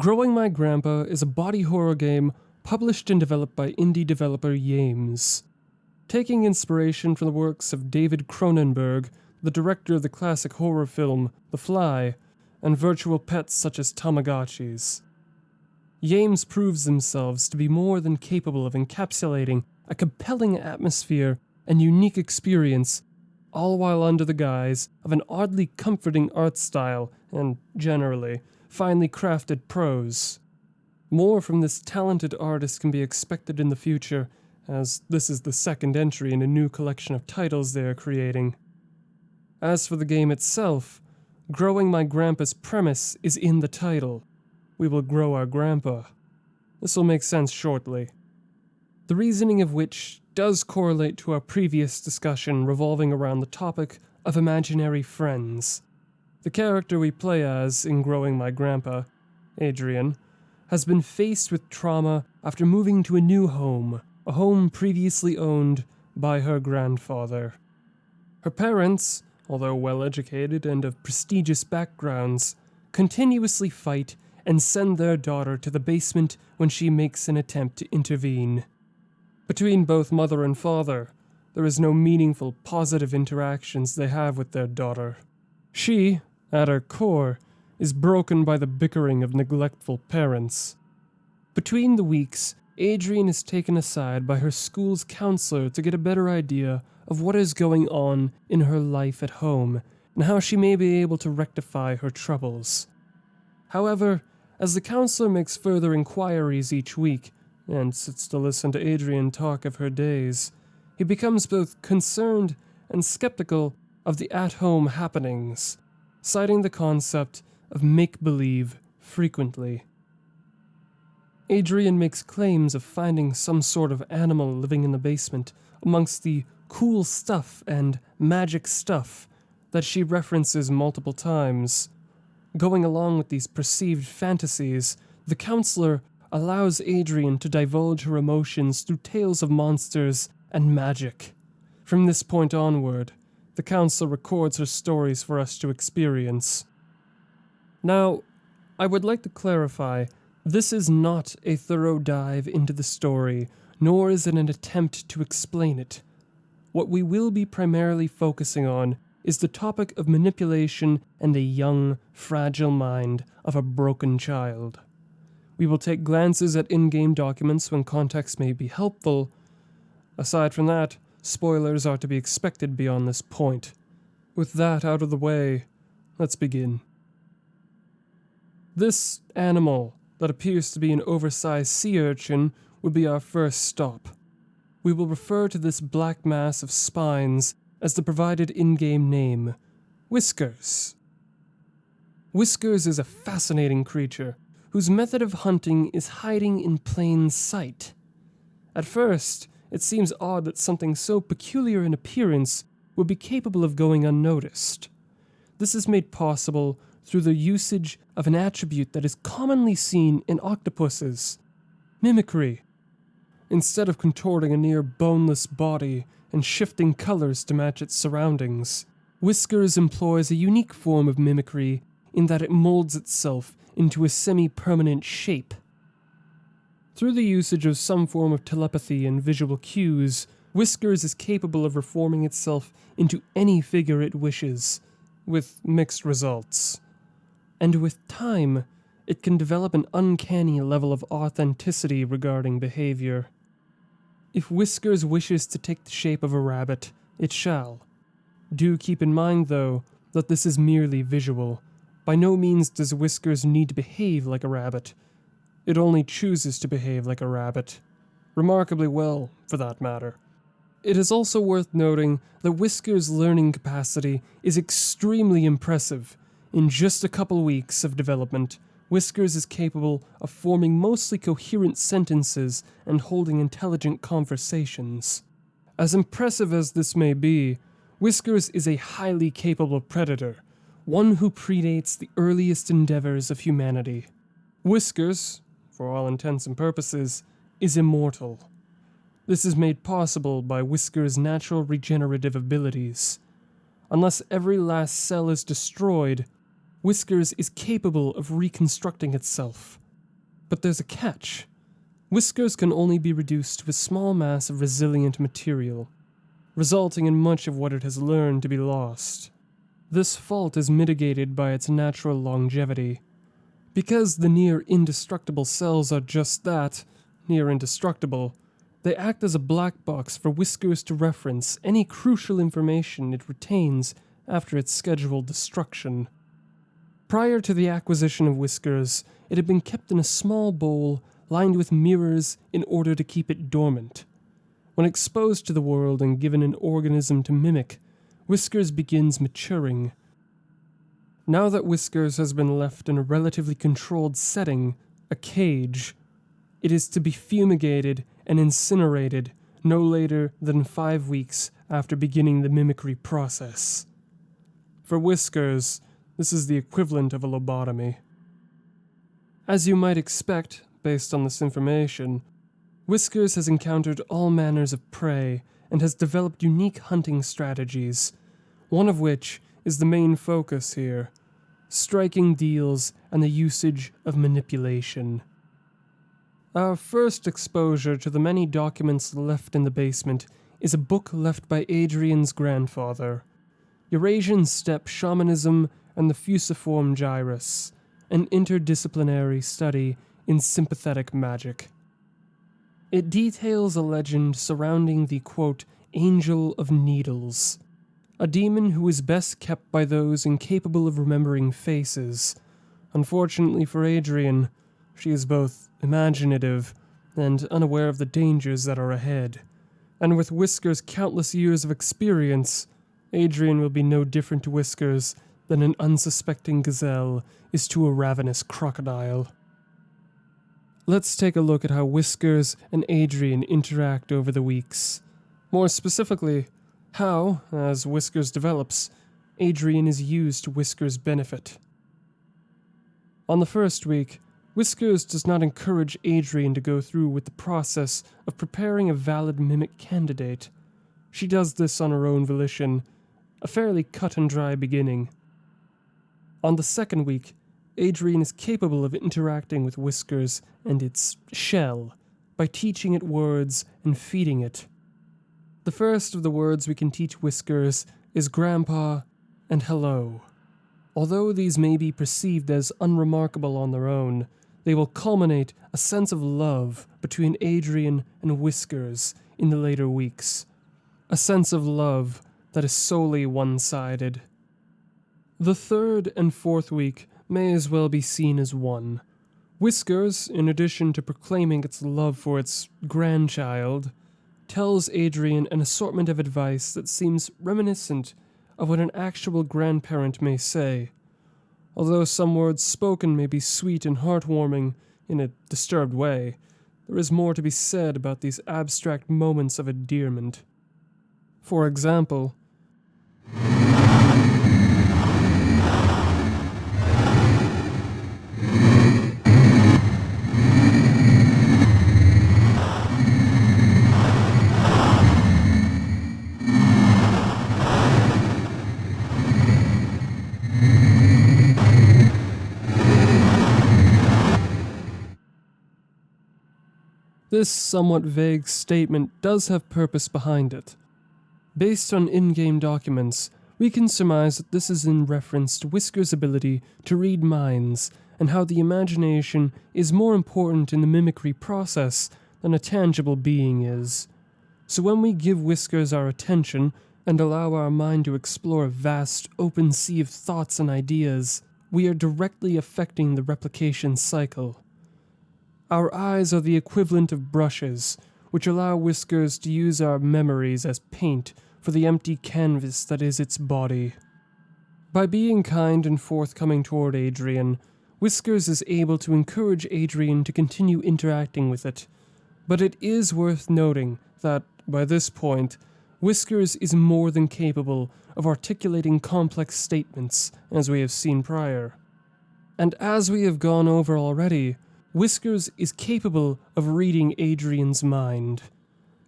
Growing My Grandpa is a body horror game published and developed by indie developer Yames. Taking inspiration from the works of David Cronenberg, the director of the classic horror film The Fly, and virtual pets such as Tamagotchis. Yames proves themselves to be more than capable of encapsulating a compelling atmosphere and unique experience, all while under the guise of an oddly comforting art style and, generally, finely crafted prose. More from this talented artist can be expected in the future, as this is the second entry in a new collection of titles they are creating. As for the game itself, Growing My Grandpa's premise is in the title. We will grow our grandpa. This will make sense shortly. The reasoning of which does correlate to our previous discussion revolving around the topic of imaginary friends. The character we play as in Growing My Grandpa, Adrian, has been faced with trauma after moving to a new home, a home previously owned by her grandfather. Her parents, although well-educated and of prestigious backgrounds, continuously fight and send their daughter to the basement when she makes an attempt to intervene. Between both mother and father, there is no meaningful, positive interactions they have with their daughter. She, at her core, is broken by the bickering of neglectful parents. Between the weeks, Adrian is taken aside by her school's counselor to get a better idea of what is going on in her life at home and how she may be able to rectify her troubles. However, as the counselor makes further inquiries each week and sits to listen to Adrian talk of her days, he becomes both concerned and skeptical of the at-home happenings, citing the concept of make-believe frequently. Adrian makes claims of finding some sort of animal living in the basement amongst the cool stuff and magic stuff that she references multiple times. Going along with these perceived fantasies, the counselor allows Adrian to divulge her emotions through tales of monsters and magic. From this point onward, the counselor records her stories for us to experience. Now, I would like to clarify, this is not a thorough dive into the story, nor is it an attempt to explain it. What we will be primarily focusing on is the topic of manipulation and the young, fragile mind of a broken child. We will take glances at in-game documents when context may be helpful. Aside from that, spoilers are to be expected beyond this point. With that out of the way, let's begin. This animal that appears to be an oversized sea urchin would be our first stop. We will refer to this black mass of spines as the provided in-game name, Whiskers. Whiskers is a fascinating creature whose method of hunting is hiding in plain sight. At first, it seems odd that something so peculiar in appearance would be capable of going unnoticed. This is made possible through the usage of an attribute that is commonly seen in octopuses, mimicry. Instead of contorting a near boneless body and shifting colors to match its surroundings, Whiskers employs a unique form of mimicry in that it molds itself into a semi-permanent shape. Through the usage of some form of telepathy and visual cues, Whiskers is capable of reforming itself into any figure it wishes, with mixed results. And with time, it can develop an uncanny level of authenticity regarding behavior. If Whiskers wishes to take the shape of a rabbit, it shall. Do keep in mind, though, that this is merely visual. By no means does Whiskers need to behave like a rabbit. It only chooses to behave like a rabbit. Remarkably well, for that matter. It is also worth noting that Whiskers' learning capacity is extremely impressive. In just a couple weeks of development, Whiskers is capable of forming mostly coherent sentences and holding intelligent conversations. As impressive as this may be, Whiskers is a highly capable predator, one who predates the earliest endeavors of humanity. Whiskers, for all intents and purposes, is immortal. This is made possible by Whiskers' natural regenerative abilities. Unless every last cell is destroyed, Whiskers is capable of reconstructing itself. But there's a catch. Whiskers can only be reduced to a small mass of resilient material, resulting in much of what it has learned to be lost. This fault is mitigated by its natural longevity. Because the near indestructible cells are just that, near indestructible, they act as a black box for Whiskers to reference any crucial information it retains after its scheduled destruction. Prior to the acquisition of Whiskers, it had been kept in a small bowl lined with mirrors in order to keep it dormant. When exposed to the world and given an organism to mimic, Whiskers begins maturing. Now that Whiskers has been left in a relatively controlled setting, a cage, it is to be fumigated and incinerated no later than 5 weeks after beginning the mimicry process. For Whiskers, this is the equivalent of a lobotomy. As you might expect, based on this information, Whiskers has encountered all manners of prey and has developed unique hunting strategies, one of which is the main focus here: striking deals and the usage of manipulation. Our first exposure to the many documents left in the basement is a book left by Adrian's grandfather, Eurasian Steppe Shamanism and the Fusiform Gyrus, an interdisciplinary study in sympathetic magic. It details a legend surrounding the, quote, Angel of Needles, a demon who is best kept by those incapable of remembering faces. Unfortunately for Adrian, she is both imaginative and unaware of the dangers that are ahead. And with Whiskers' countless years of experience, Adrian will be no different to Whiskers than an unsuspecting gazelle is to a ravenous crocodile. Let's take a look at how Whiskers and Adrian interact over the weeks. More specifically, how, as Whiskers develops, Adrian is used to Whiskers' benefit. On the first week, Whiskers does not encourage Adrian to go through with the process of preparing a valid mimic candidate. She does this on her own volition, a fairly cut and dry beginning. On the second week, Adrian is capable of interacting with Whiskers and its shell by teaching it words and feeding it. The first of the words we can teach Whiskers is grandpa and hello. Although these may be perceived as unremarkable on their own, they will culminate a sense of love between Adrian and Whiskers in the later weeks. A sense of love that is solely one-sided. The third and fourth week may as well be seen as one. Whiskers, in addition to proclaiming its love for its grandchild, tells Adrian an assortment of advice that seems reminiscent of what an actual grandparent may say. Although some words spoken may be sweet and heartwarming in a disturbed way, there is more to be said about these abstract moments of endearment. For example, this somewhat vague statement does have purpose behind it. Based on in-game documents, we can surmise that this is in reference to Whiskers' ability to read minds and how the imagination is more important in the mimicry process than a tangible being is. So when we give Whiskers our attention and allow our mind to explore a vast, open sea of thoughts and ideas, we are directly affecting the replication cycle. Our eyes are the equivalent of brushes, which allow Whiskers to use our memories as paint for the empty canvas that is its body. By being kind and forthcoming toward Adrian, Whiskers is able to encourage Adrian to continue interacting with it. But it is worth noting that, by this point, Whiskers is more than capable of articulating complex statements, as we have seen prior. And as we have gone over already, Whiskers is capable of reading Adrian's mind.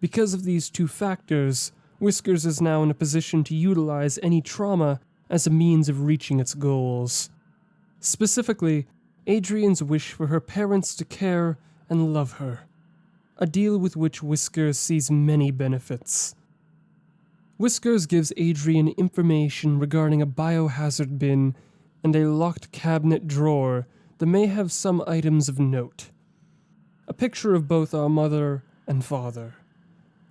Because of these two factors, Whiskers is now in a position to utilize any trauma as a means of reaching its goals. Specifically, Adrian's wish for her parents to care and love her, a deal with which Whiskers sees many benefits. Whiskers gives Adrian information regarding a biohazard bin and a locked cabinet drawer that may have some items of note. A picture of both our mother and father.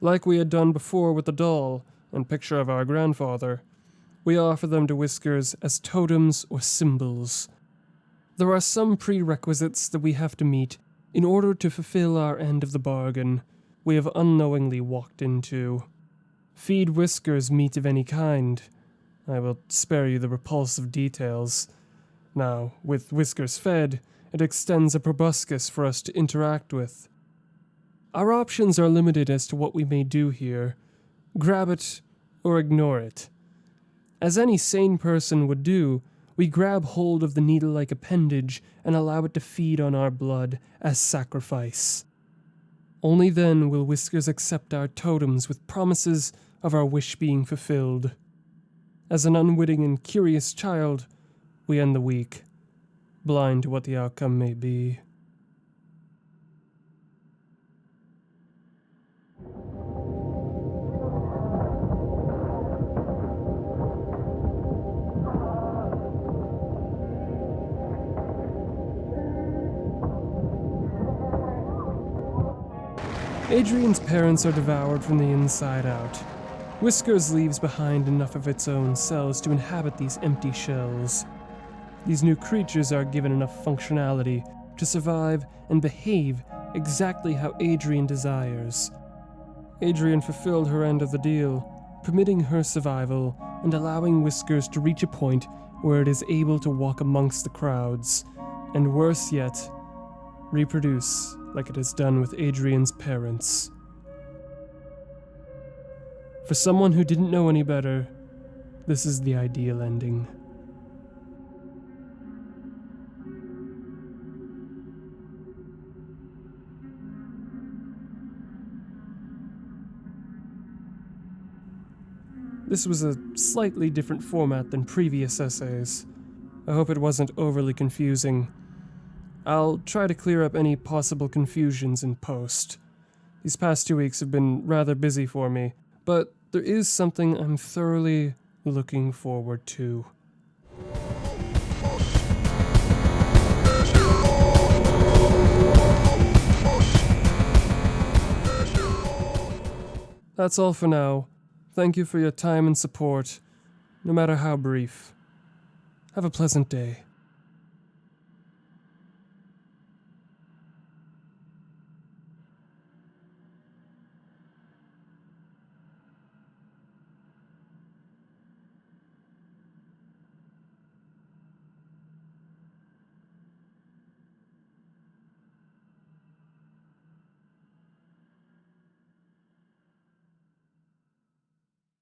Like we had done before with the doll and picture of our grandfather, we offer them to Whiskers as totems or symbols. There are some prerequisites that we have to meet in order to fulfill our end of the bargain we have unknowingly walked into. Feed Whiskers meat of any kind. I will spare you the repulsive details. Now, with Whiskers fed, it extends a proboscis for us to interact with. Our options are limited as to what we may do here. Grab it or ignore it. As any sane person would do, we grab hold of the needle-like appendage and allow it to feed on our blood as sacrifice. Only then will Whiskers accept our totems with promises of our wish being fulfilled. As an unwitting and curious child, we end the week, blind to what the outcome may be. Adrian's parents are devoured from the inside out. Whiskers leaves behind enough of its own cells to inhabit these empty shells. These new creatures are given enough functionality to survive and behave exactly how Adrian desires. Adrian fulfilled her end of the deal, permitting her survival and allowing Whiskers to reach a point where it is able to walk amongst the crowds, and worse yet, reproduce like it has done with Adrian's parents. For someone who didn't know any better, this is the ideal ending. This was a slightly different format than previous essays. I hope it wasn't overly confusing. I'll try to clear up any possible confusions in post. These past 2 weeks have been rather busy for me, but there is something I'm thoroughly looking forward to. That's all for now. Thank you for your time and support, no matter how brief. Have a pleasant day.